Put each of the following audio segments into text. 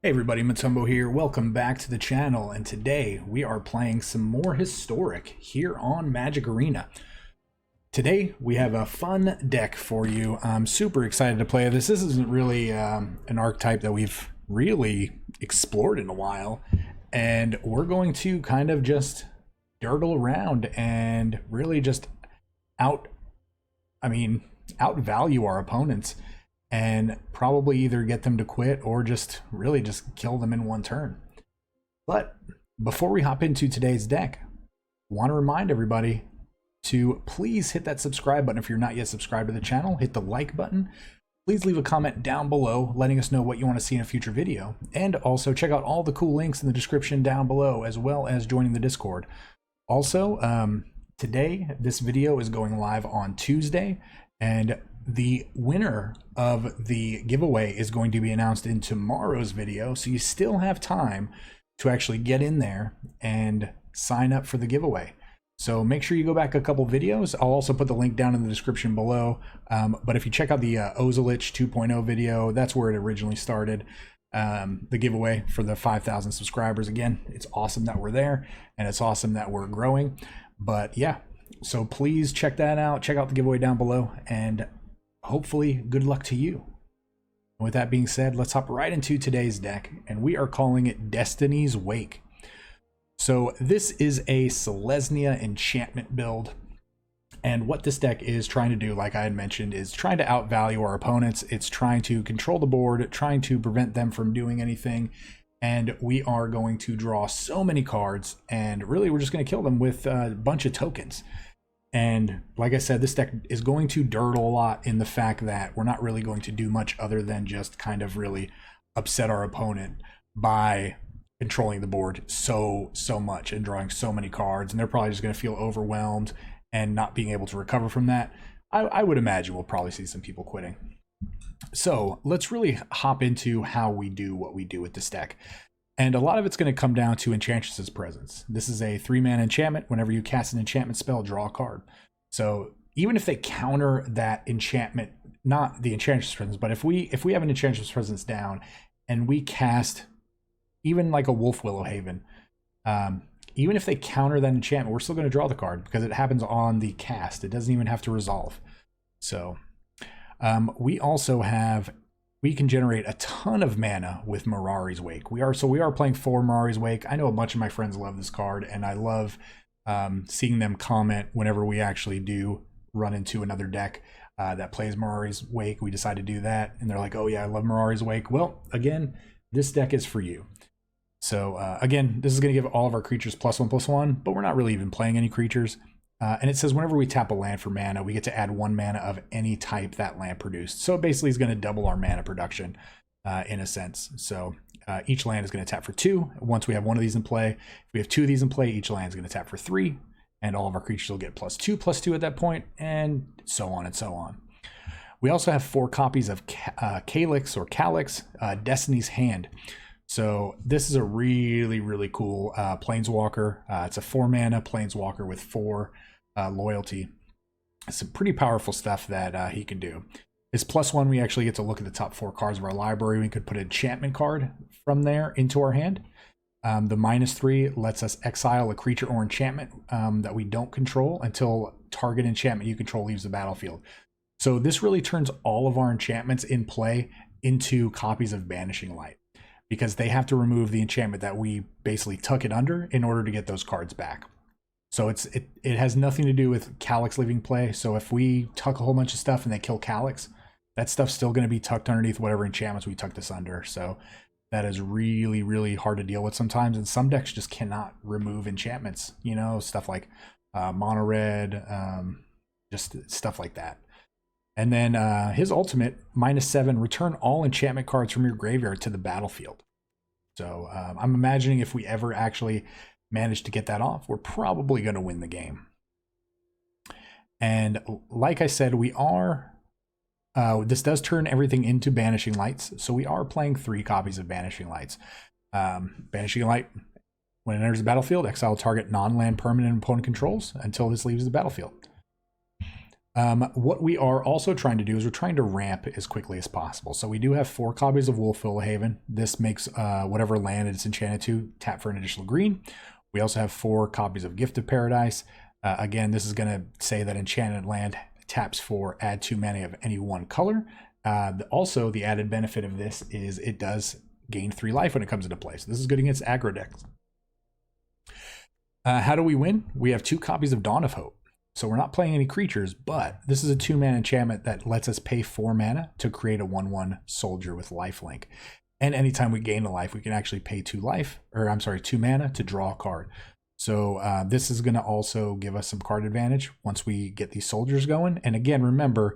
Hey everybody, Matumbo here. Welcome back to the channel, and today we are playing some more Historic here on Magic Arena. Today we have a fun deck for you. I'm super excited to play this. This isn't really an archetype that we've really explored in a while, and we're going to kind of just dirtle around and really just outvalue our opponents and probably either get them to quit or just really just kill them in one turn. But before we hop into today's deck, I want to remind everybody to please hit that subscribe button if you're not yet subscribed to the channel. Hit the like button. Please leave a comment down below letting us know what you want to see in a future video. And also check out all the cool links in the description down below, as well as joining the Discord. Also, today this video is going live on Tuesday, and the winner of the giveaway is going to be announced in tomorrow's video, so you still have time to actually get in there and sign up for the giveaway. So make sure you go back a couple videos. I'll also put the link down in the description below, but if you check out the Ozelich 2.0 video, that's where it originally started. The giveaway for the 5,000 subscribers. Again, it's awesome that we're there, and it's awesome that we're growing. But yeah, so please check that out. Check out the giveaway down below, and hopefully good luck to you. And with that being said, let's hop right into today's deck, and we are calling it Destiny's Wake. So this is a Selesnya enchantment build, and what this deck is trying to do, like I had mentioned, is trying to outvalue our opponents. It's trying to control the board, trying to prevent them from doing anything, and we are going to draw so many cards, and really we're just going to kill them with a bunch of tokens. And like I said, this deck is going to dirtle a lot in the fact that we're not really going to do much other than just kind of really upset our opponent by controlling the board so much and drawing so many cards, and they're probably just going to feel overwhelmed and not being able to recover from that. I would imagine we'll probably see some people quitting. So let's really hop into how we do what we do with this deck. And a lot of it's going to come down to Enchantress's presence. This is a 3-mana enchantment. Whenever you cast an enchantment spell, draw a card. So even if they counter that enchantment, not the Enchantress presence, but if we have an Enchantress presence down and we cast even like a Wolf Willow Haven, even if they counter that enchantment, we're still going to draw the card because it happens on the cast. It doesn't even have to resolve. So we also have, we can generate a ton of mana with Mirari's Wake. We are playing 4 Mirari's Wake. I know a bunch of my friends love this card, and I love seeing them comment whenever we actually do run into another deck that plays Mirari's Wake. We decide to do that, and they're like, oh yeah, I love Mirari's Wake. Well, again, this deck is for you. So again, this is going to give all of our creatures +1/+1, but we're not really even playing any creatures. And it says whenever we tap a land for mana, we get to add 1 mana of any type that land produced. So it basically is going to double our mana production in a sense. So each land is going to tap for 2. Once we have one of these in play, if we have 2 of these in play, each land is going to tap for 3. And all of our creatures will get +2/+2 at that point, and so on and so on. We also have 4 copies of Calix or Calix, Destiny's Hand. So this is a really cool planeswalker. It's a 4-mana planeswalker with 4 loyalty. It's some pretty powerful stuff that he can do. His +1, we actually get to look at the top 4 cards of our library. We could put an enchantment card from there into our hand. The -3 lets us exile a creature or enchantment that we don't control until target enchantment you control leaves the battlefield. So this really turns all of our enchantments in play into copies of Banishing Light, because they have to remove the enchantment that we basically tuck it under in order to get those cards back. So it has nothing to do with Calix leaving play. So if we tuck a whole bunch of stuff and they kill Calix, that stuff's still going to be tucked underneath whatever enchantments we tuck this under. So that is really hard to deal with sometimes, and some decks just cannot remove enchantments, you know, stuff like mono red, just stuff like that. And then his ultimate, -7, return all enchantment cards from your graveyard to the battlefield. So I'm imagining if we ever actually manage to get that off, we're probably going to win the game. And like I said, we are, this does turn everything into Banishing Lights. So we are playing 3 copies of Banishing Lights. Banishing Light, when it enters the battlefield, exile target non-land permanent opponent controls until this leaves the battlefield. What we are also trying to do is we're trying to ramp as quickly as possible. So we do have 4 copies of Wolfville Haven. This makes whatever land it's enchanted to tap for an additional green. We also have 4 copies of Gift of Paradise. Again, this is going to say that enchanted land taps for add 2 mana of any one color. Also, the added benefit of this is it does gain 3 life when it comes into play. So this is good against aggro decks. How do we win? We have 2 copies of Dawn of Hope. So we're not playing any creatures, but this is a 2-mana enchantment that lets us pay 4 mana to create a 1/1 soldier with lifelink. And anytime we gain a life, we can actually pay 2 mana to draw a card. So this is going to also give us some card advantage once we get these soldiers going. And again, remember,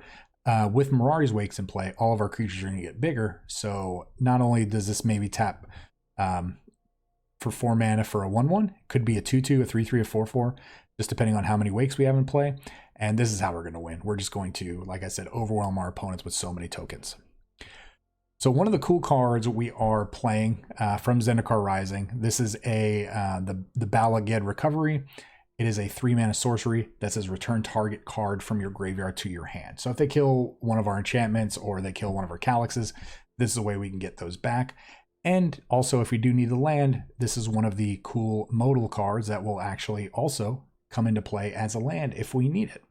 with Mirari's Wakes in play, all of our creatures are going to get bigger. So not only does this maybe tap for 4 mana for a 1/1, it could be a 2/2, a 3/3, a 4/4, just depending on how many wakes we have in play. And this is how we're going to win. We're just going to, like I said, overwhelm our opponents with so many tokens. So one of the cool cards we are playing from Zendikar Rising, this is the Bala Ged Recovery. It is a 3-mana sorcery that says return target card from your graveyard to your hand. So if they kill one of our enchantments or they kill one of our Calixes, this is a way we can get those back. And also, if we do need a land, this is one of the cool modal cards that will actually also come into play as a land if we need it.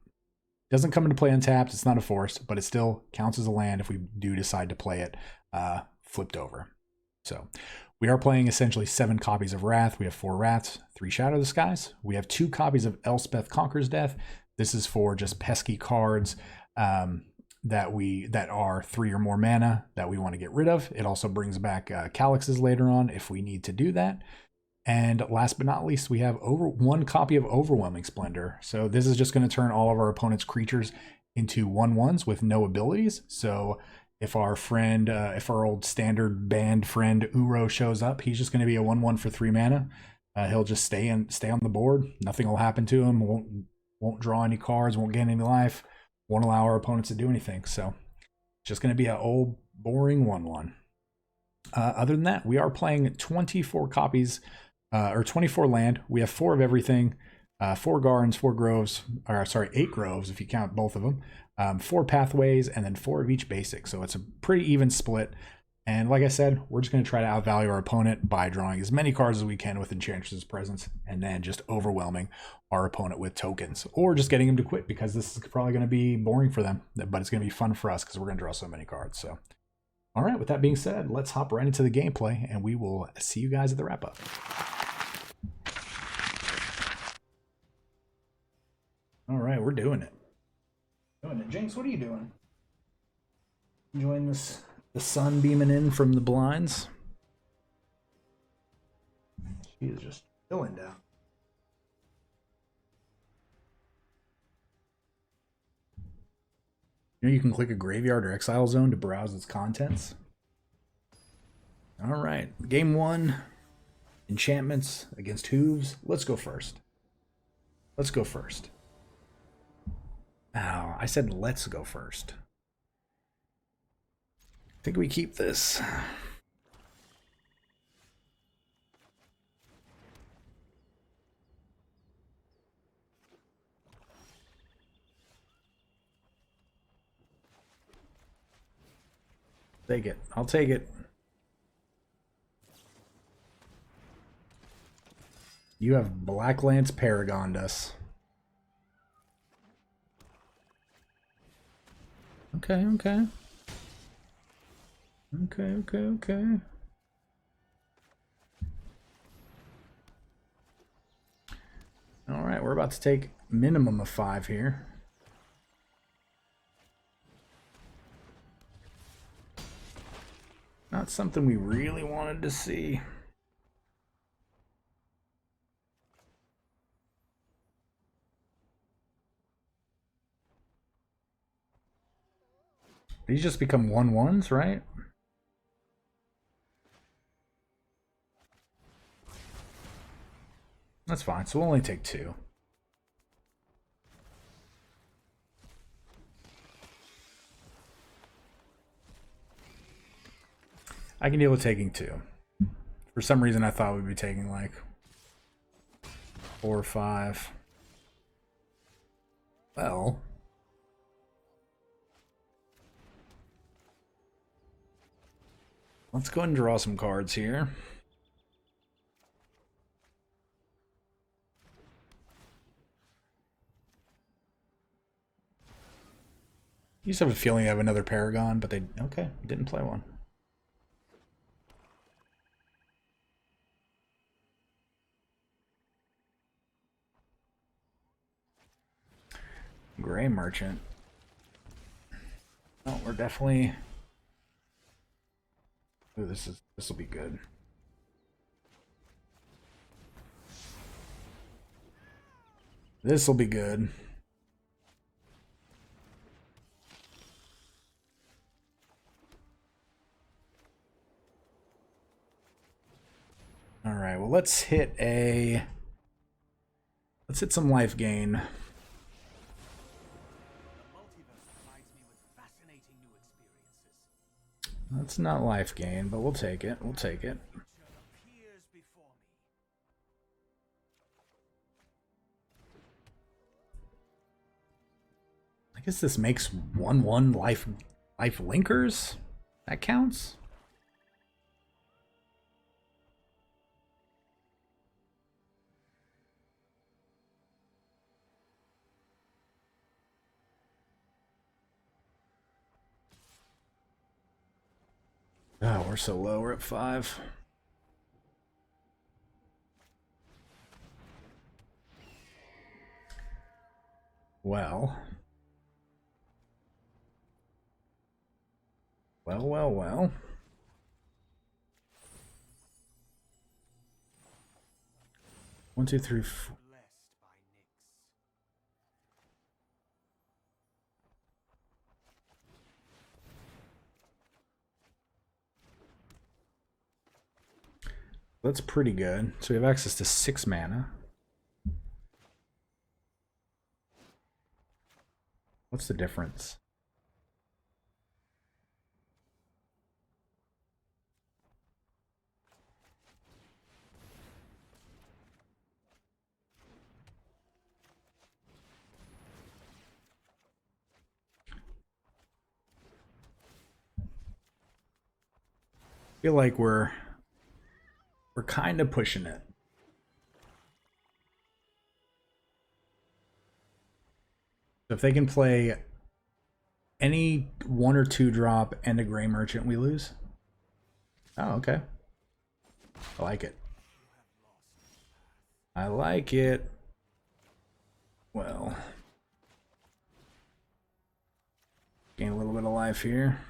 Doesn't come into play untapped, it's not a forest, but it still counts as a land if we do decide to play it flipped over. So we are playing essentially 7 copies of Wrath. We have 4 Wraths, 3 Shadow of the Skies. We have 2 copies of Elspeth Conquers Death. This is for just pesky cards that are 3 or more mana that we want to get rid of. It also brings back Calixes later on if we need to do that. And last but not least, we have 1 copy of Overwhelming Splendor. So this is just going to turn all of our opponent's creatures into 1/1s with no abilities. So if our friend, if our old standard banned friend Uro shows up, he's just going to be a 1/1 for 3 mana. He'll just stay on the board. Nothing will happen to him. Won't draw any cards. Won't gain any life. Won't allow our opponents to do anything. So it's just going to be an old boring 1/1. Other than that, we are playing 24 copies. Or 24 land. We have 4 of everything, 4 gardens, 4 groves, or sorry, 8 groves if you count both of them, 4 pathways, and then 4 of each basic. So it's a pretty even split. And like I said, we're just going to try to outvalue our opponent by drawing as many cards as we can with Enchantress's presence, and then just overwhelming our opponent with tokens, or just getting them to quit because this is probably going to be boring for them, but it's going to be fun for us because we're going to draw so many cards. So, all right, with that being said, let's hop right into the gameplay, and we will see you guys at the wrap-up. All right, we're doing it. Jinx, what are you doing? Enjoying this, the sun beaming in from the blinds? She is just chilling down. You know you can click a graveyard or exile zone to browse its contents. All right, game 1, enchantments against hooves. Let's go first. Oh, I said let's go first. I think we keep this. Take it. I'll take it. You have Blacklance Paragoned us. Okay. All right, we're about to take minimum of 5 here. Not something we really wanted to see. These just become 1/1s, right? That's fine, so we'll only take 2. I can deal with taking 2. For some reason I thought we'd be taking like 4 or 5. Well, Let's go ahead and draw some cards here. You just have a feeling I have another Paragon, but they... Okay, didn't play one. Gray Merchant. Oh, we're definitely... Ooh, this will be good. This will be good. All right, well, let's hit some life gain. That's not life gain, but we'll take it. We'll take it. I guess this makes 1/1 life linkers. That counts. Oh, we're so low. We're at 5. Well. Well. 1, 2, 3, 4. That's pretty good. So we have access to 6 mana. What's the difference? I feel like we're kind of pushing it. So if they can play any 1 or 2 drop and a Gray Merchant, we lose. Oh, okay. I like it. I like it. Well, gain a little bit of life here.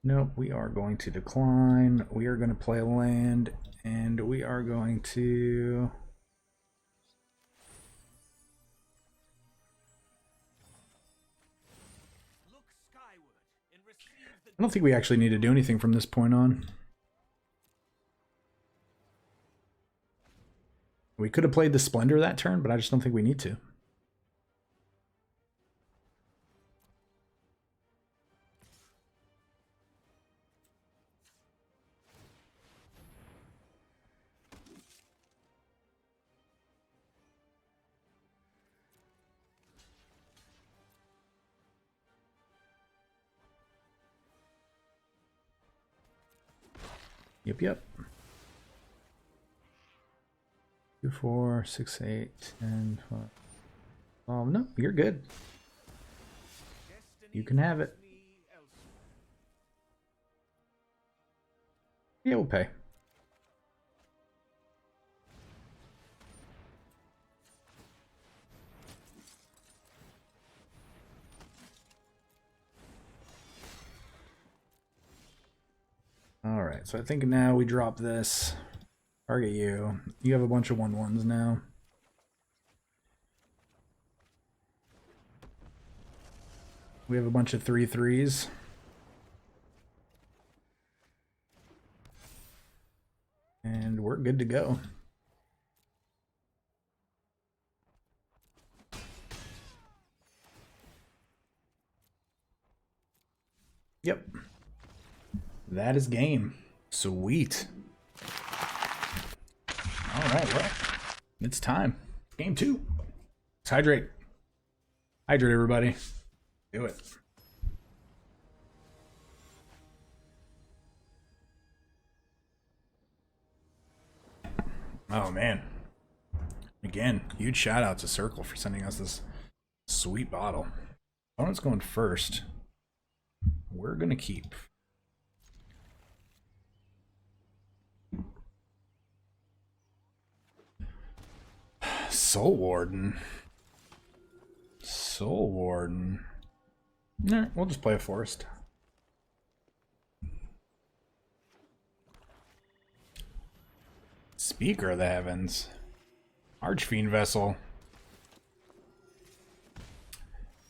Nope, we are going to decline. We are going to play a land, and we are going to... I don't think we actually need to do anything from this point on. We could have played the Splendor that turn, but I just don't think we need to. Yep. 2, 4, 6, 8, 10, 12. No, you're good. You can have it. Yeah, we'll pay. Alright, so I think now we drop this. Target you. You have a bunch of 1/1s now. We have a bunch of 3/3s. And we're good to go. Yep. That is game. Sweet. All right, well, It's time. Game 2. Let's hydrate. Hydrate, everybody. Do it. Oh, man. Again, huge shout out to Cirkul for sending us this sweet bottle. Opponent's going first. We're going to keep. Soul Warden. Soul Warden. Nah, we'll just play a forest. Speaker of the Heavens. Archfiend Vessel.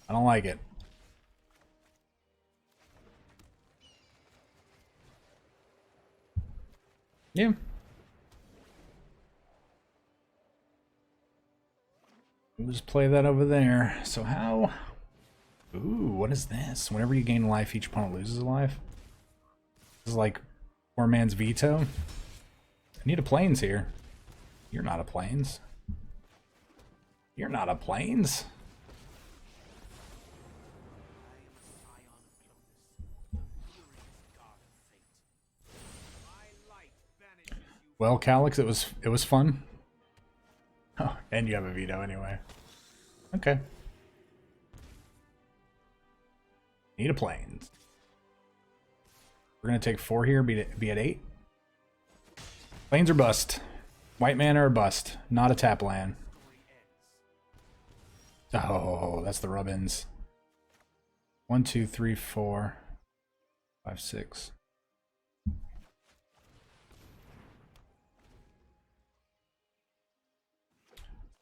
I don't like it. Yeah. We'll just play that over there. So how... Ooh, what is this? Whenever you gain life, each opponent loses a life. This is like poor man's veto. I need a plains here. You're not a plains. You're not a plains. Well, Calix, it was fun. Oh, and you have a veto anyway. Okay. Need a plains. We're gonna take 4 here, be at 8. Plains or bust. White mana or bust. Not a tap land. Oh, that's the rub-ins. 1, 2, 3, 4, 5, 6.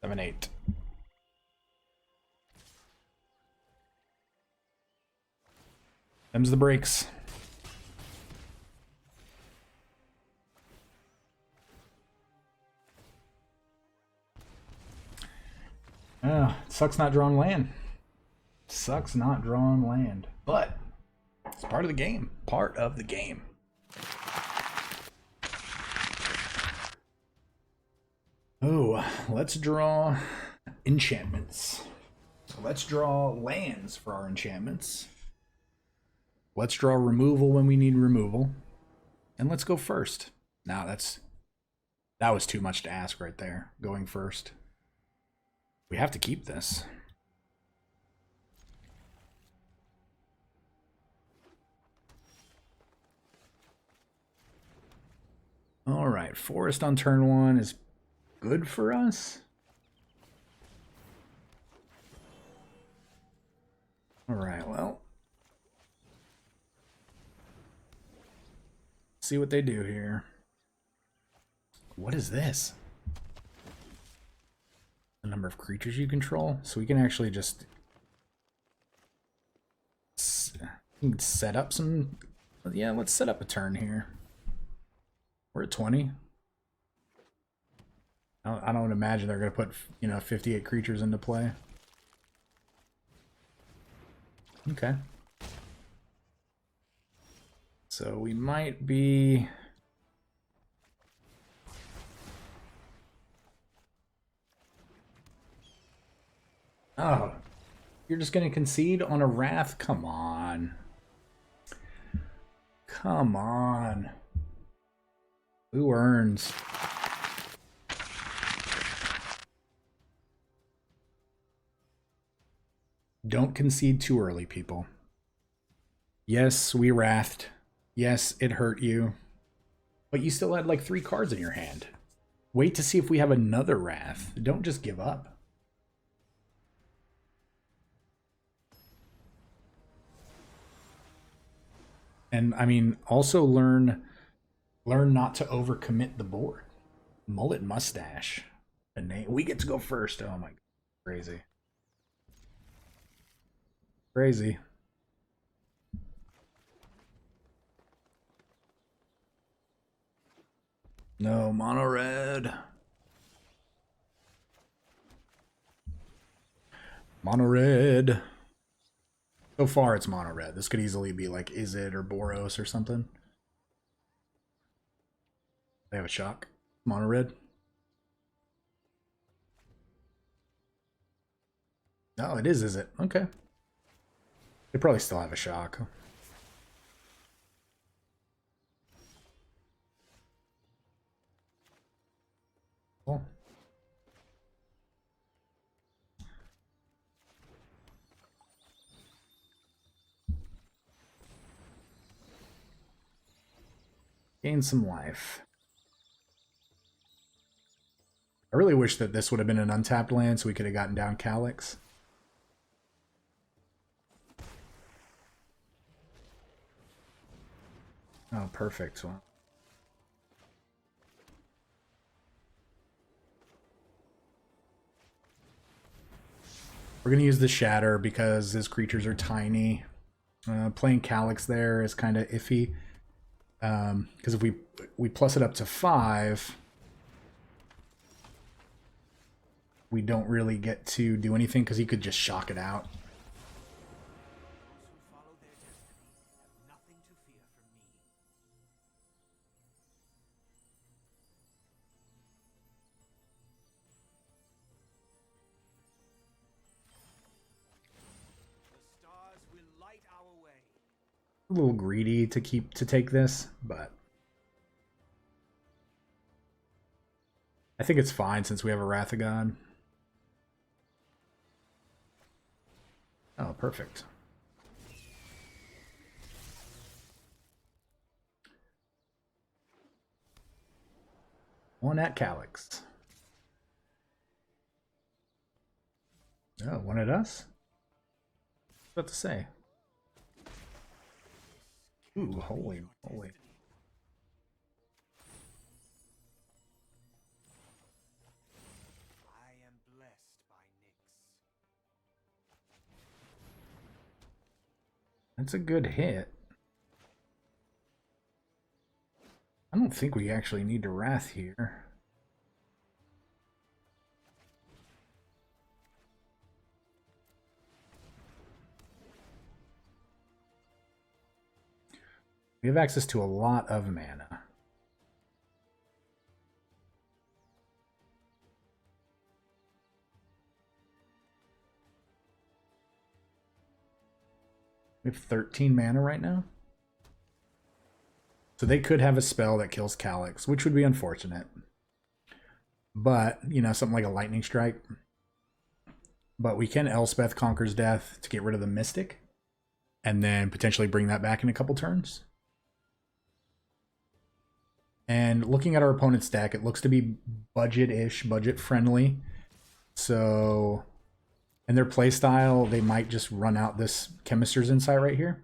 7, 8. Them's the breaks. Oh, sucks not drawing land. Sucks not drawing land. But it's part of the game. Part of the game. Oh, let's draw enchantments. So let's draw lands for our enchantments. Let's draw removal when we need removal. And let's go first. Now that was too much to ask right there, going first. We have to keep this. All right, forest on turn 1 is good for us. All right, well. See what they do here. What is this? The number of creatures you control? So we can actually just set up some... Yeah, let's set up a turn here. We're at 20. I don't imagine they're going to put, 58 creatures into play. Okay. So we might be... Oh, you're just going to concede on a Wrath? Come on. Come on. Who earns? Don't concede too early, people. Yes, we wrathed. Yes, it hurt you. But you still had like 3 cards in your hand. Wait to see if we have another Wrath. Don't just give up. And I mean, also learn not to overcommit the board. Mullet mustache. A name. We get to go first. Oh my god. Crazy. Crazy. No, mono red. Mono red. So far it's mono red. This could easily be like Izzet or Boros or something. They have a shock. Mono red. Oh, it is it? Okay. They probably still have a shock. Cool. Gain some life. I really wish that this would have been an untapped land so we could have gotten down Calix. Oh, perfect. Well, we're going to use the Shatter because his creatures are tiny. Playing Calix there is kind of iffy. Because if we plus it up to 5, we don't really get to do anything because he could just shock it out. A little greedy to take this, but I think it's fine since we have a Wrath of God. Oh, perfect. One at Calix. Oh, one at us? What to say? Ooh, holy moly. I am blessed by Nyx. That's a good hit. I don't think we actually need to Wrath here. We have access to a lot of mana. We have 13 mana right now. So they could have a spell that kills Calix, which would be unfortunate. But, you know, something like a Lightning Strike. But we can Elspeth Conquers Death to get rid of the Mystic. And then potentially bring that back in a couple turns. And looking at our opponent's deck, it looks to be budget-ish, budget-friendly. So, in their playstyle, they might just run out this Chemister's Insight right here.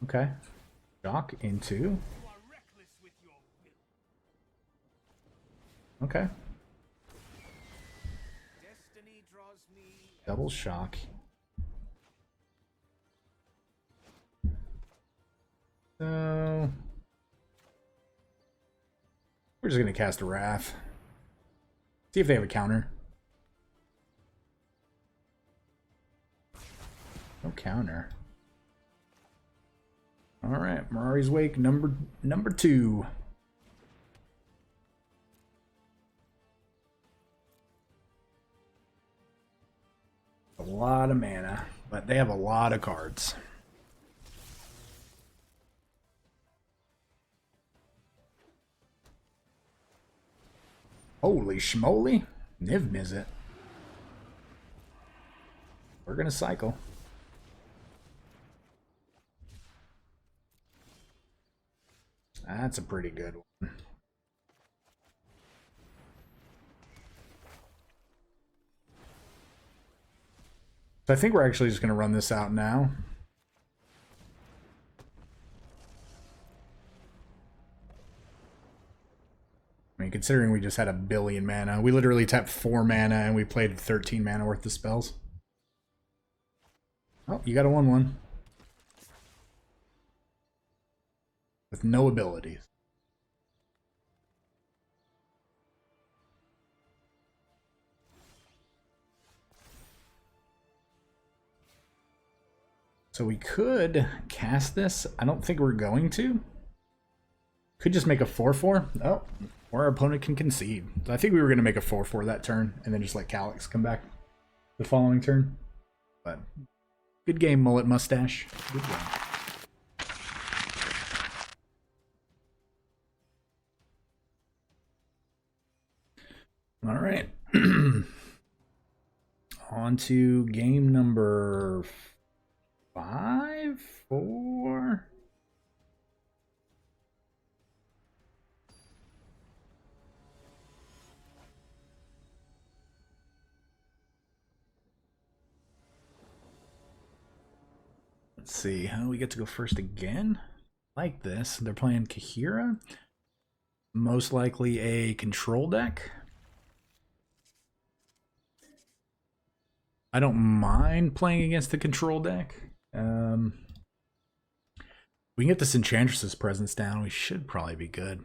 Okay. Shock into. Okay. Double shock. So we're just going to cast a Wrath. See if they have a counter. No counter. All right, Mirari's Wake number 2. A lot of mana, but they have a lot of cards. Holy schmoly. Niv Mizzet. We're going to cycle. That's a pretty good one. So I think we're actually just going to run this out now. I mean, considering we just had 1 billion mana, we literally tapped 4 mana and we played 13 mana worth of spells. Oh, you got a 1/1. With no abilities. So we could cast this. I don't think we're going to. Could just make a 4/4. Oh, or our opponent can concede. So I think we were going to make a 4/4 that turn and then just let Calix come back. the following turn. But good game, Mullet Mustache. Good game. All right. On to game number 5, 4. Let's see. How do we get to go first again? Like this. They're playing Kahira. Most likely a control deck. I don't mind playing against the control deck. We can get this Enchantress's presence down. We should probably be good.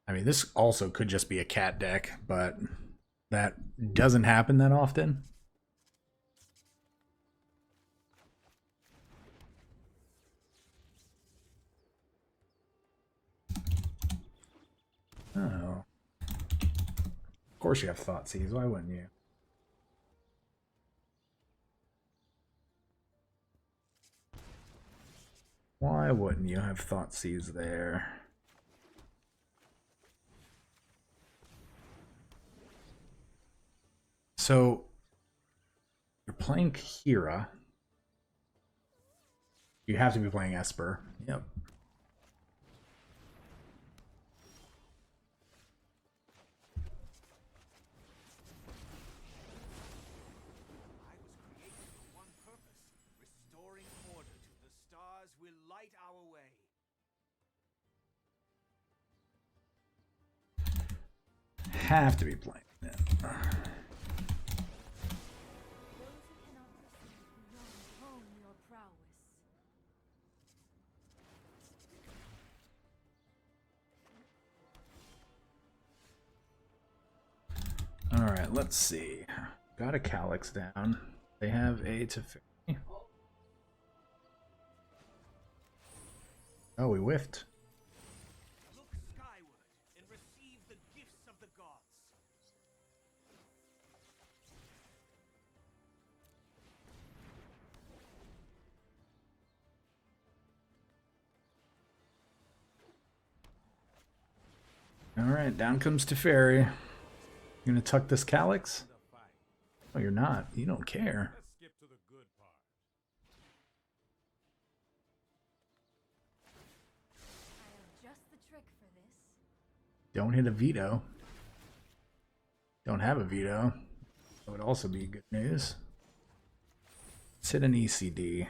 I mean, this also could just be a cat deck, but that doesn't happen that often. Oh. Of course you have Thoughtseize. Why wouldn't you? Why wouldn't you have Thoughtseize there? So, you're playing Kahira. You have to be playing Esper. Yep. Have to be playing it. Alright, let's see. Got a Calix down. They have a Teferi. Oh, we whiffed. Look skyward and receive the gifts of the gods. Alright, down comes Teferi. You're gonna tuck this Calix? Oh, you're not. You don't care. Let's skip to the good part. I have just the trick for this. Don't hit a veto. Don't have a veto. That would also be good news. Let's hit an ECD. The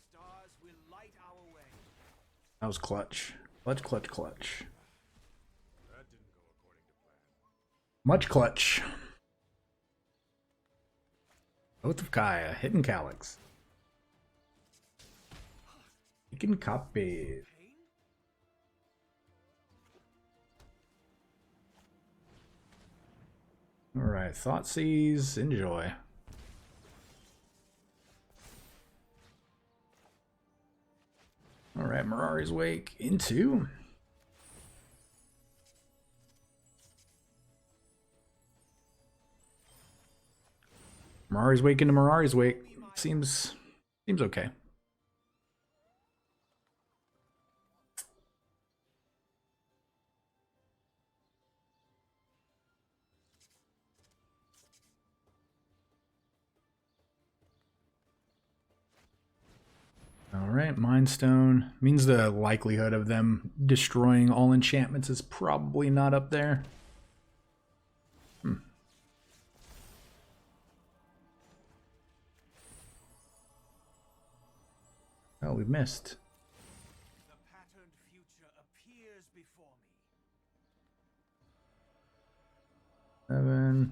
stars will light our way. That was clutch. Clutch, clutch, clutch. That didn't go according to plan. Much clutch. Oath of Kaya, hidden Calix. You can copy. Alright, Thoughtseize, enjoy. Alright, Mirari's Wake into. Mirari's Wake into Mirari's Wake. Seems okay. Alright, Mind Stone. Means the likelihood of them destroying all enchantments is probably not up there. Oh, we missed. The patterned future appears before me.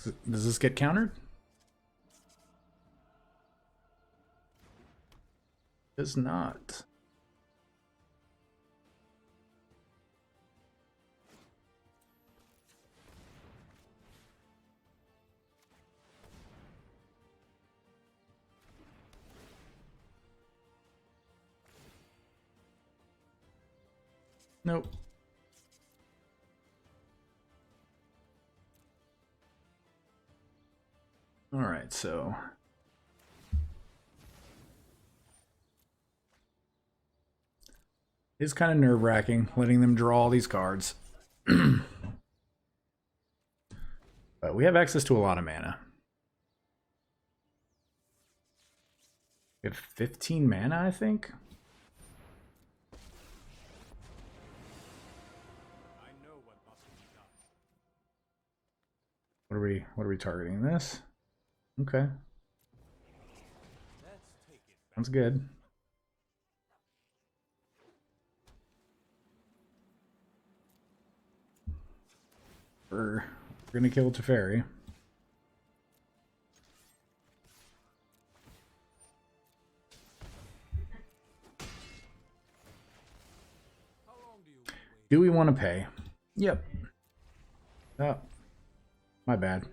7. Does this get countered? Does not. Nope. Alright, so it's kind of nerve-wracking letting them draw all these cards. But we have access to a lot of mana. We have 15 mana, I think. I know what must be done. What are we targeting? This? Okay. Let's take it back. Sounds good. We're gonna kill Teferi. How long do you wait? Do we want to pay? Yep. Oh, my bad. Those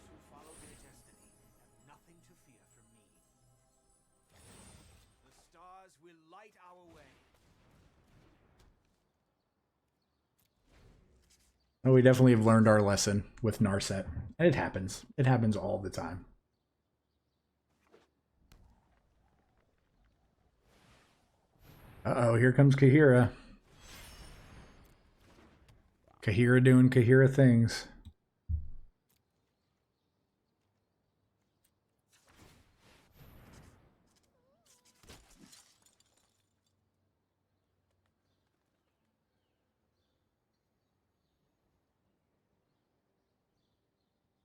who follow their destiny have nothing to fear from me. The stars will light our way. Oh, we definitely have learned our lesson with Narset. And it happens. It happens all the time. Uh-oh, here comes Kahira. Kahira doing Kahira things.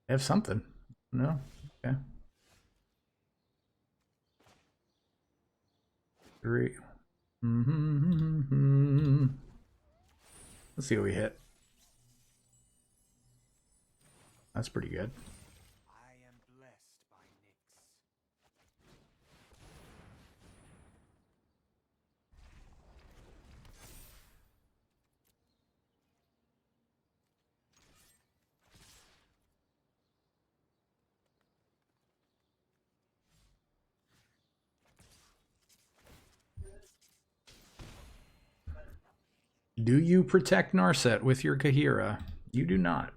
I have something. No? Okay. 3. Let's see what we hit. That's pretty good. I am blessed by Nyx. Do you protect Narset with your Kahira? You do not.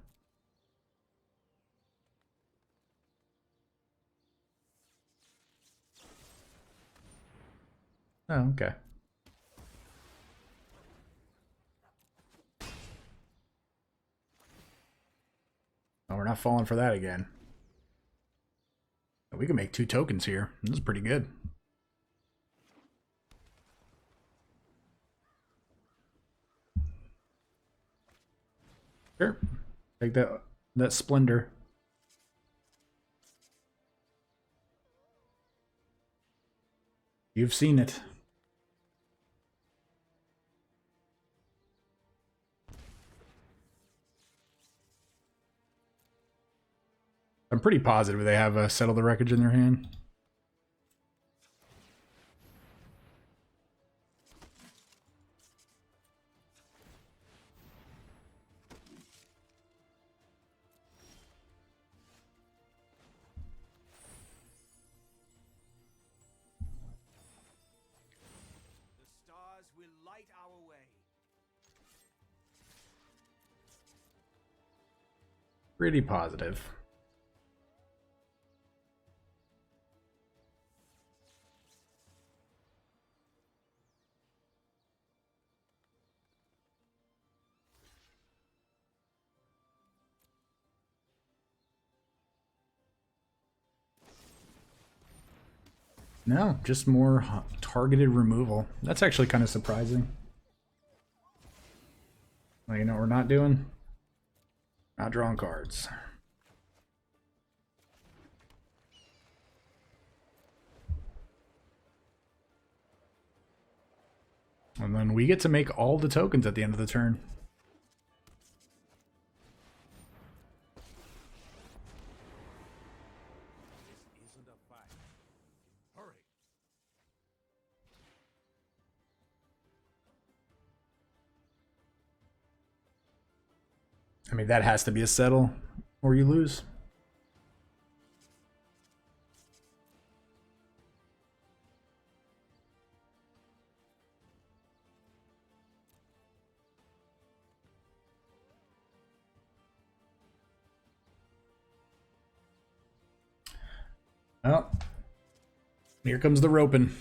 Oh, okay. Oh, we're not falling for that again. We can make 2 tokens here. This is pretty good. Sure. Take that splendor. You've seen it. I'm pretty positive they have Settle the Wreckage in their hand. The stars will light our way. Pretty positive. No, just more targeted removal. That's actually kind of surprising. Well, you know what we're not doing? Not drawing cards. And then we get to make all the tokens at the end of the turn. This isn't a fight. Hurry. I mean, that has to be a settle, or you lose. Oh, here comes the roping.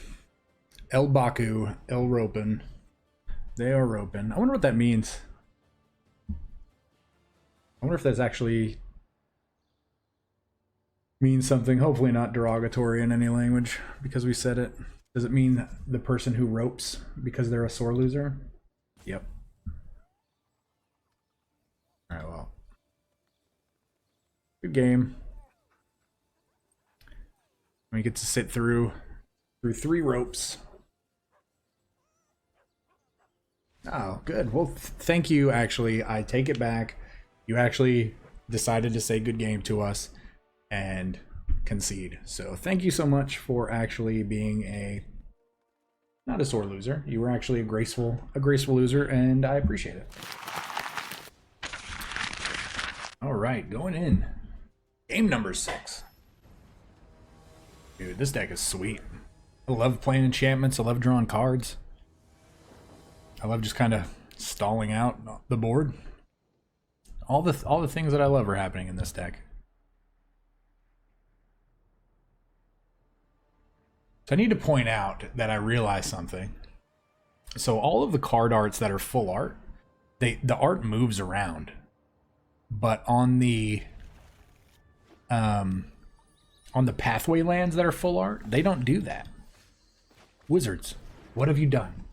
El Baku, El Ropin. They are roping. I wonder what that means. I wonder if that's actually means something. Hopefully not derogatory in any language because we said it. Does it mean the person who ropes because they're a sore loser? Yep. Alright, well. Good game. We get to sit through 3 ropes. Oh, good. Well, thank you, actually. I take it back. You actually decided to say good game to us and concede. So thank you so much for actually being not a sore loser. You were actually a graceful loser, and I appreciate it. All right, going in. Game number 6. Dude, this deck is sweet. I love playing enchantments. I love drawing cards. I love just kind of stalling out the board. All the things that I love are happening in this deck. So I need to point out that I realized something. So all of the card arts that are full art, the art moves around. But on the pathway lands that are full art, they don't do that. Wizards, what have you done?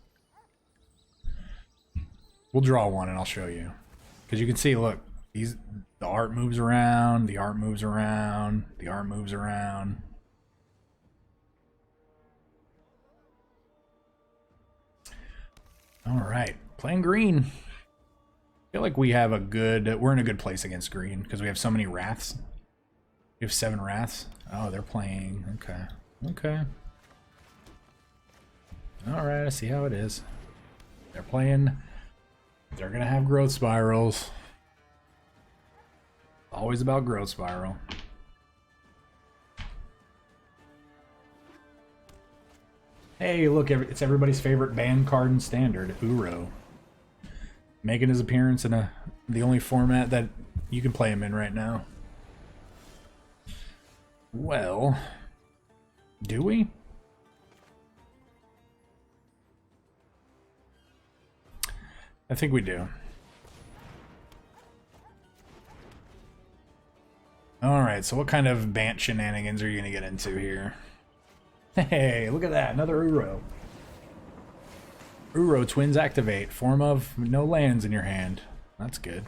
We'll draw one and I'll show you. Because you can see, look, the art moves around, the art moves around, the art moves around. All right, playing green. I feel like we're in a good place against green because we have so many wraths. We have 7 wraths. Oh, they're playing. Okay. Okay. All right, I see how it is. They're playing. They're going to have growth spirals. Always about growth spiral. Hey, look, it's everybody's favorite banned card in Standard, Uro. Making his appearance in the only format that you can play him in right now. Well, do we? I think we do. Alright, so what kind of Bant shenanigans are you going to get into here? Hey, look at that, another Uro. Uro twins activate. Form of no lands in your hand. That's good.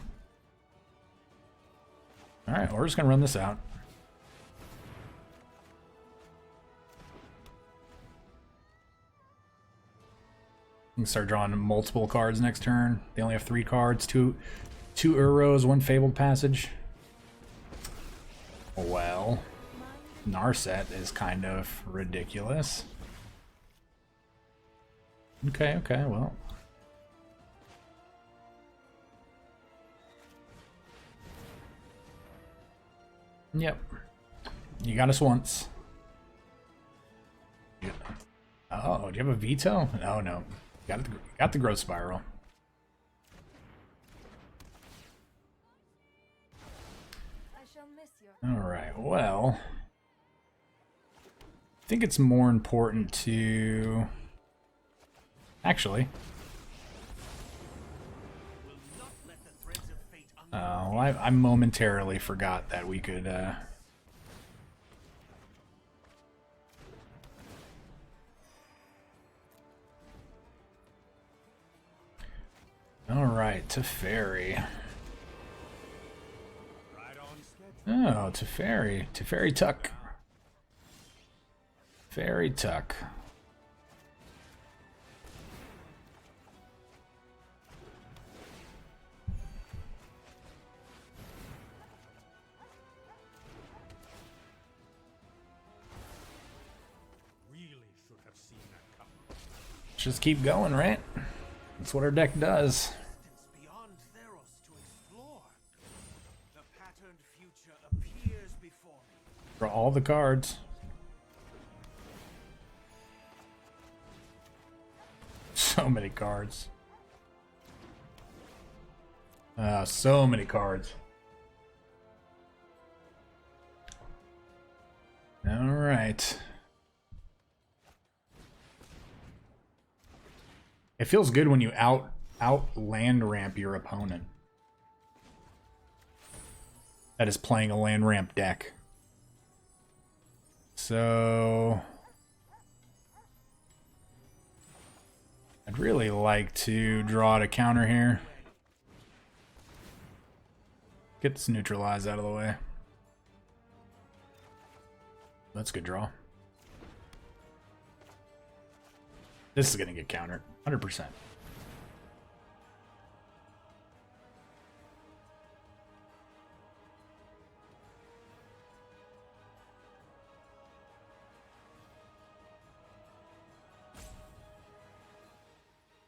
Alright, we're just going to run this out. You can start drawing multiple cards next turn. They only have 3 cards. Two Uros, 1 Fabled Passage. Well, Narset is kind of ridiculous. Okay, well. Yep. You got us once. Yeah. Oh, do you have a veto? Oh, no. Got the growth spiral. Alright, well, I think it's more important to... Actually. Oh, I momentarily forgot that we could... Alright, Teferi. Oh, Teferi. Teferi Tuck. Fairy Tuck. Really should have seen that coming. Just keep going, right? That's what our deck does. Beyond Theros to explore. The patterned future appears before me. Draw all the cards. So many cards. So many cards. All right. It feels good when you out land ramp your opponent that is playing a land ramp deck. So I'd really like to draw to counter here. Get this neutralized out of the way. That's a good draw. This is going to get countered, 100%.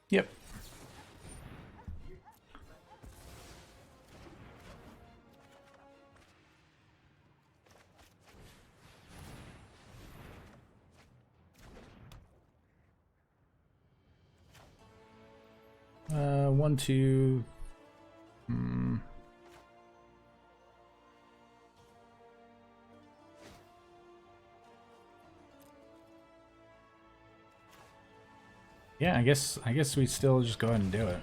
Yep. One, two. Yeah, I guess we still just go ahead and do it.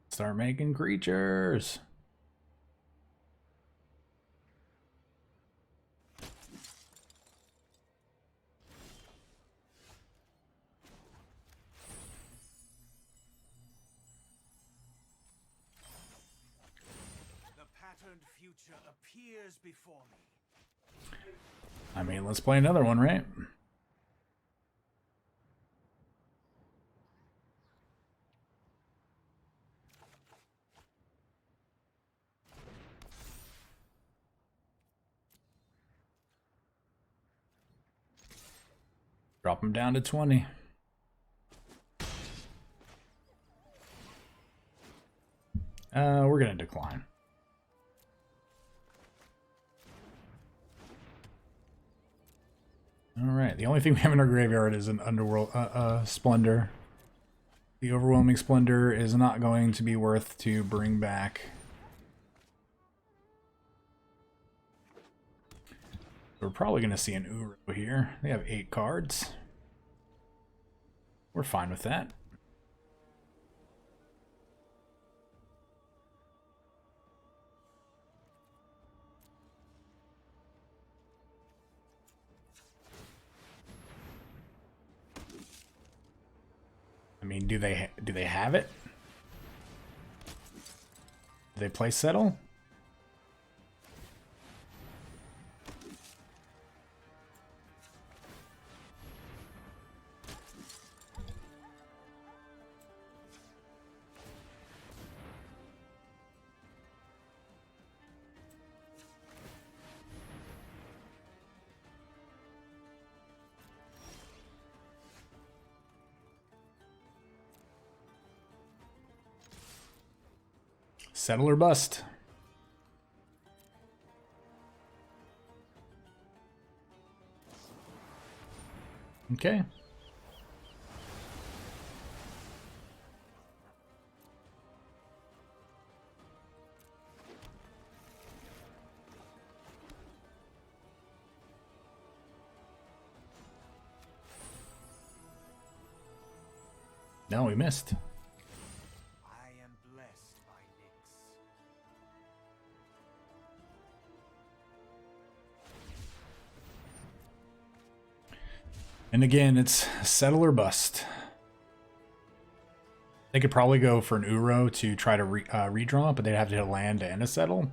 Start making creatures. The patterned future appears before me. I mean, let's play another one, right? Drop him down to 20. We're gonna decline. All right. The only thing we have in our graveyard is an Underworld Splendor. The Overwhelming Splendor is not going to be worth to bring back. We're probably going to see an Uro here. They have 8 cards. We're fine with that. I mean, do they have it? Do they play Settle? Settle or bust. Okay. No, we missed. I am blessed by Nyx. And again, it's settle or bust. They could probably go for an Uro to try to redraw, but they'd have to hit a land and a settle.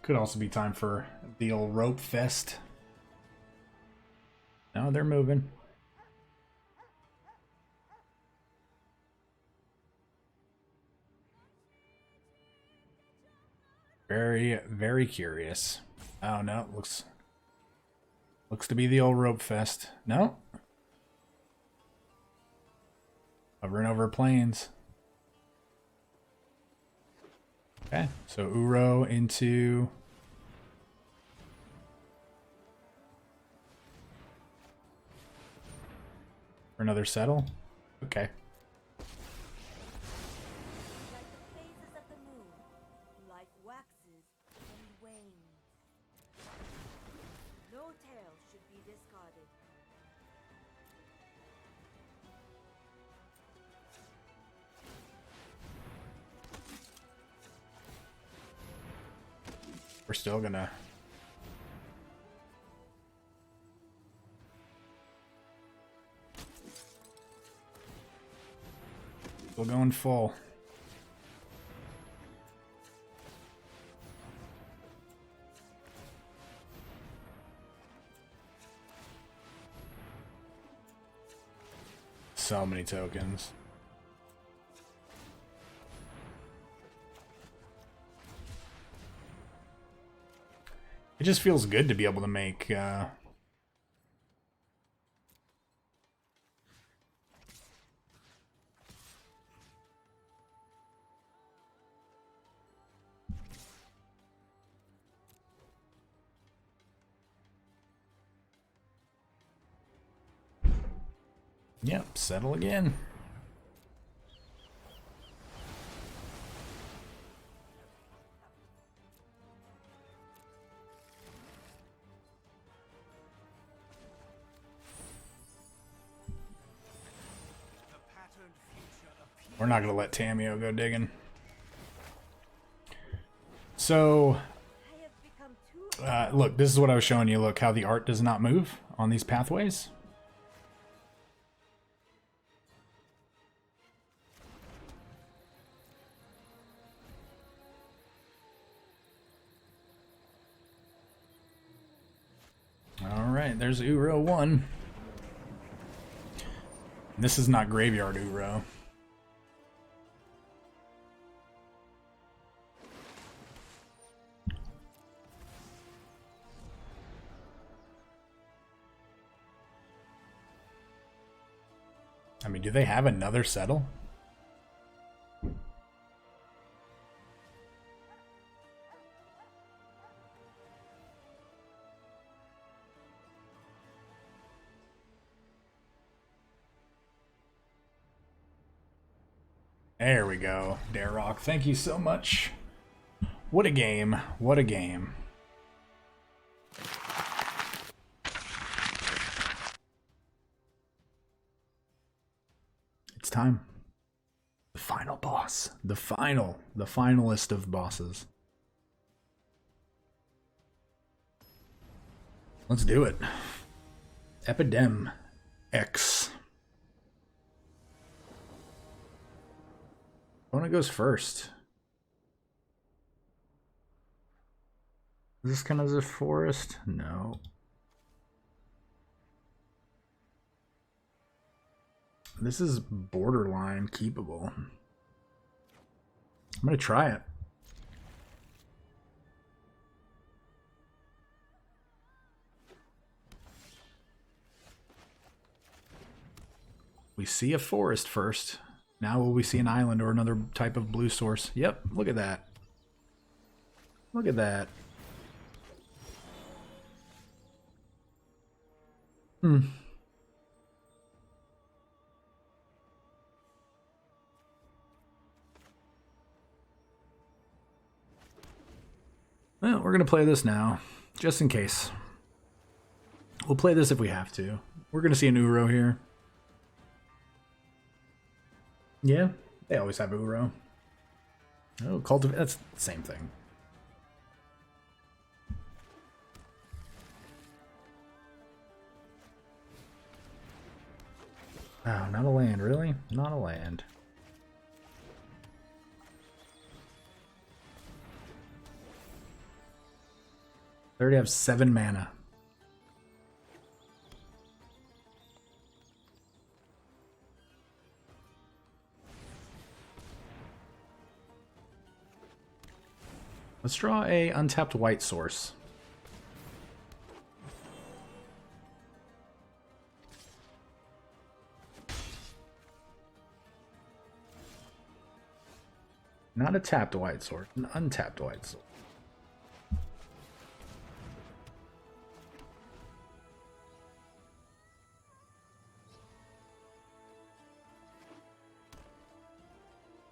Could also be time for the old rope fest. No, they're moving. Very, very curious. Oh no, looks to be the old rope fest. No. Hovering over plains. Okay, so Uro into... For another settle? Okay. Like the phases of the moon, life waxes and wanes. No tale should be discarded. We're still gonna... Still going full. So many tokens. It just feels good to be able to make Yep, settle again. The patterned future appears. We're not going to let Tamio go digging. So, I have become too look, this is what I was showing you. Look how the art does not move on these pathways. Alright, there's Uro 1. This is not Graveyard Uro. I mean, do they have another settle? There we go, Darrock. Thank you so much. What a game. What a game. It's time. The final boss. The finalist of bosses. Let's do it. Epidem X. Opponent goes first. Is this kind of a forest? No. This is borderline keepable. I'm gonna try it. We see a forest first. Now will we see an island or another type of blue source? Yep, look at that. Look at that. Well, we're gonna play this now, just in case. We'll play this if we have to. We're gonna see an Uro here. Yeah, they always have Uro. Oh, cultivate. That's the same thing. Oh, not a land, really? Not a land. They already have 7 mana. Let's draw a untapped white source. Not a tapped white sword, an untapped white sword.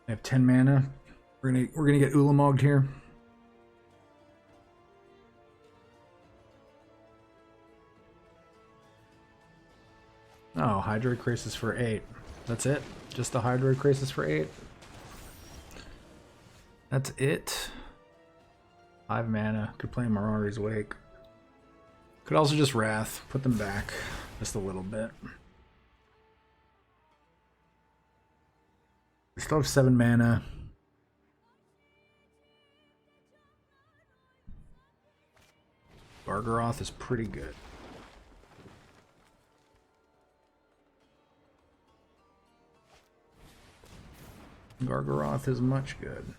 I have 10 mana. We're gonna get Ulamogged here. Oh, Hydroid Crisis for 8. That's it? Just the Hydroid Crisis for 8? That's it. 5 mana. Could play Marauder's Wake. Could also just Wrath. Put them back just a little bit. We still have 7 mana. Gargaroth is pretty good. Gargaroth is much good.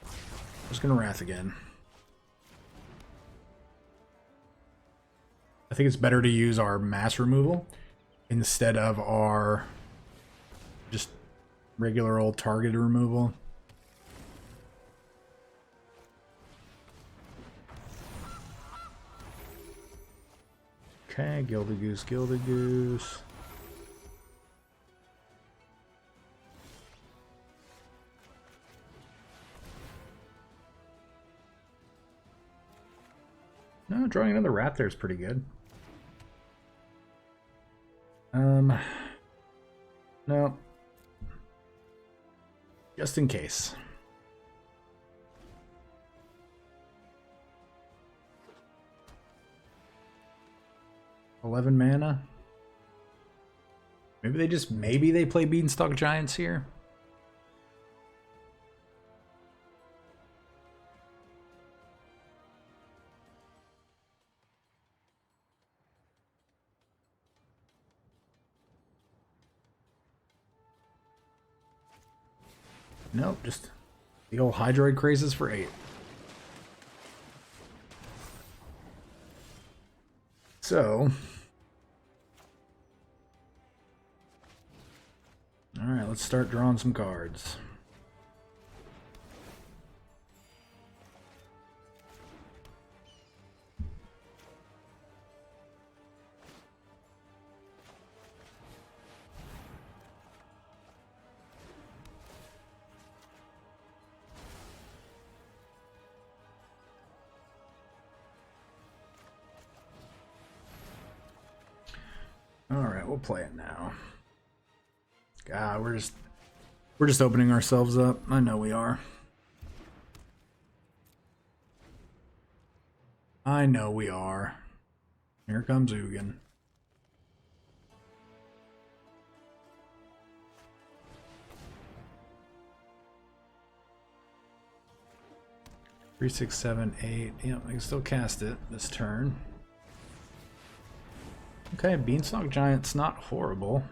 I'm just gonna Wrath again. I think it's better to use our mass removal instead of our just regular old targeted removal. Okay, Gildagoose, Gildagoose. No, drawing another rat there is pretty good. No. Just in case. $11 mana. Maybe they play Beanstalk Giants here. Nope, just the old Hydroid Crazes for 8. So, alright, let's start drawing some cards. Alright, we'll play it now. God, we're just opening ourselves up. I know we are. I know we are. Here comes Ugin. Three, 6, 7, 8. Yep, I can still cast it this turn. Okay, Beanstalk Giant's not horrible.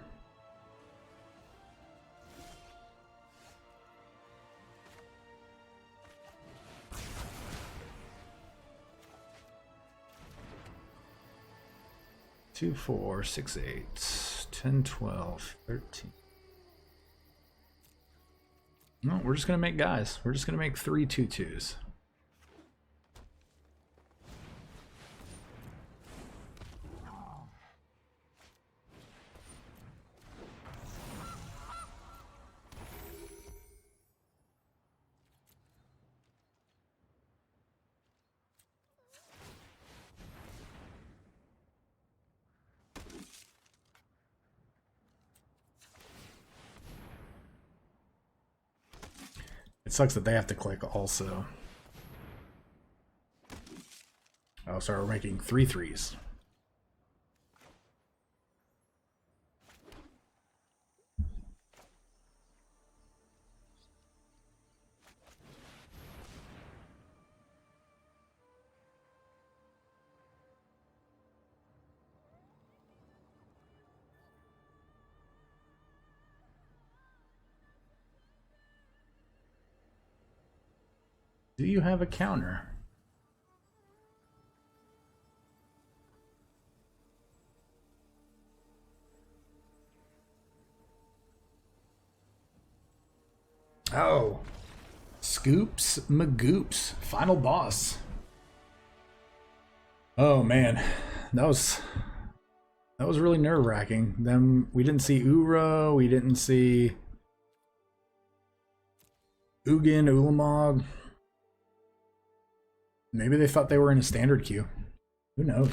Two, 4, 6, 8, 10, 12, 13. No, we're just gonna make guys. We're just gonna make 3 2/2s. It sucks that they have to click also. Oh, sorry, we're making 3 3s. Do you have a counter? Oh, Scoops Magoops, final boss. Oh man, that was really nerve-wracking. We didn't see Uro, we didn't see Ugin, Ulamog. Maybe they thought they were in a standard queue. Who knows?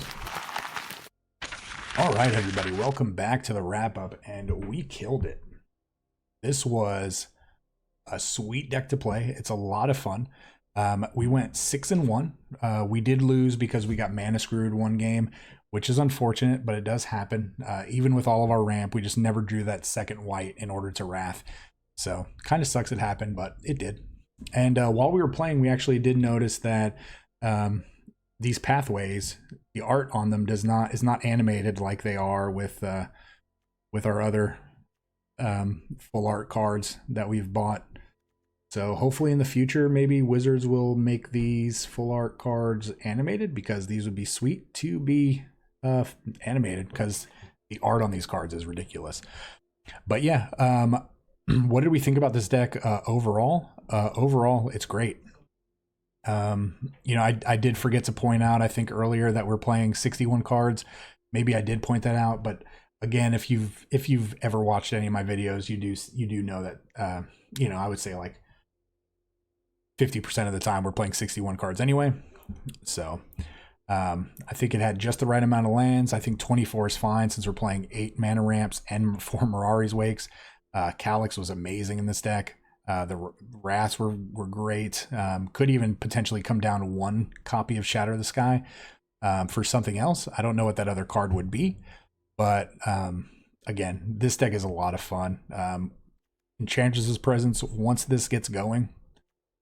All right, everybody, welcome back to the wrap-up, and we killed it. This was a sweet deck to play. It's a lot of fun. We went 6-1. We did lose because we got mana screwed one game, which is unfortunate, but it does happen. Even with all of our ramp, we just never drew that second white in order to Wrath. So kind of sucks it happened, but it did. And while we were playing, we actually did notice that these pathways, the art on them is not animated like they are with our other full art cards that we've bought. So hopefully in the future, maybe Wizards will make these full art cards animated, because these would be sweet to be animated, because the art on these cards is ridiculous. But yeah, what did we think about this deck overall? Overall, it's great. You know, I did forget to point out, I think earlier, that we're playing 61 cards. Maybe I did point that out, but again, if you've ever watched any of my videos, you do know that you know, I would say like 50% of the time we're playing 61 cards anyway. So I think it had just the right amount of lands. I think 24 is fine since we're playing 8 mana ramps and 4 Mirari's Wakes. Calix was amazing in this deck. The Wraths were great. Could even potentially come down to 1 copy of Shatter the Sky for something else. I don't know what that other card would be, but again, this deck is a lot of fun. Enchantress's presence, once this gets going,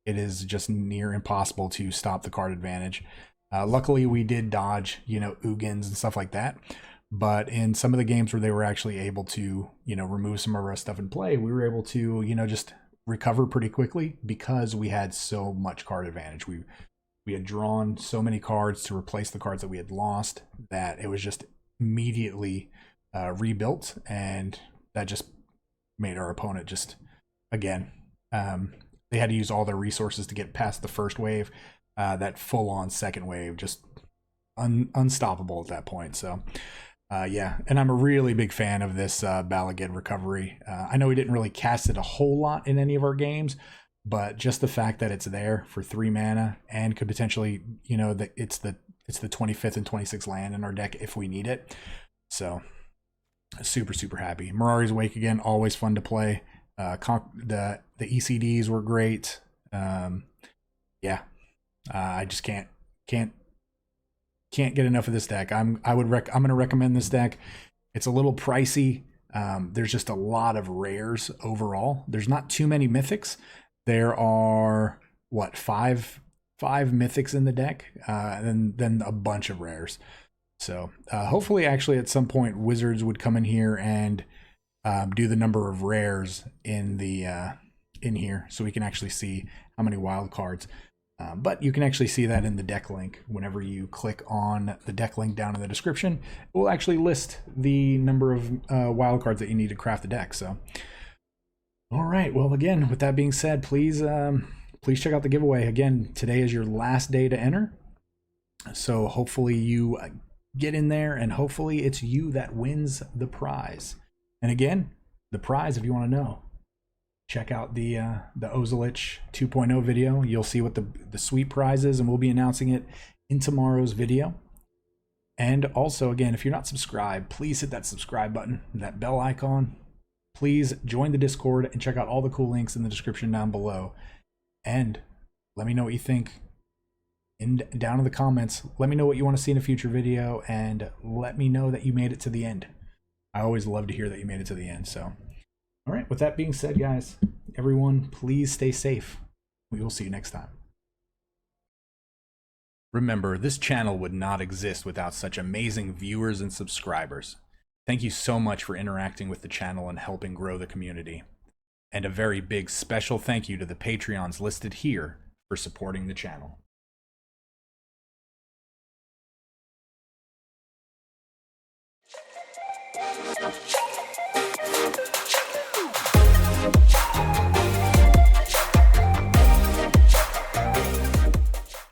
it is just near impossible to stop the card advantage. Luckily, we did dodge, you know, Ugins and stuff like that. But in some of the games where they were actually able to, you know, remove some of our stuff in play, we were able to, you know, just recover pretty quickly because we had so much card advantage. We had drawn so many cards to replace the cards that we had lost that it was just immediately rebuilt, and that just made our opponent just, again, they had to use all their resources to get past the first wave. That full-on second wave, just unstoppable at that point. So yeah, and I'm a really big fan of this Balagid recovery. I know we didn't really cast it a whole lot in any of our games, but just the fact that it's there for 3 mana and could potentially, you know, that it's the 25th and 26th land in our deck if we need it. So super happy. Mirari's Wake again, always fun to play. The ECDs were great. Yeah, I just can't get enough of this deck. I'm going to recommend this deck. It's a little pricey. There's just a lot of rares overall. There's not too many mythics. There are what, five mythics in the deck, and then a bunch of rares. So hopefully, actually, at some point, Wizards would come in here and do the number of rares in the in here, so we can actually see how many wild cards. But you can actually see that in the deck link. Whenever you click on the deck link down in the description, it will actually list the number of wild cards that you need to craft the deck. So, all right. Well, again, with that being said, please check out the giveaway. Again, today is your last day to enter. So hopefully you get in there, and hopefully it's you that wins the prize. And again, the prize, if you want to know, check out the Ozelich 2.0 video. You'll see what the sweet prize is, and we'll be announcing it in tomorrow's video. And also, again, if you're not subscribed, please hit that subscribe button, that bell icon. Please join the Discord and check out all the cool links in the description down below. And let me know what you think down in the comments. Let me know what you want to see in a future video, and let me know that you made it to the end. I always love to hear that you made it to the end. So, all right, with that being said, guys, everyone, please stay safe. We will see you next time. Remember, this channel would not exist without such amazing viewers and subscribers. Thank you so much for interacting with the channel and helping grow the community. And a very big special thank you to the Patreons listed here for supporting the channel.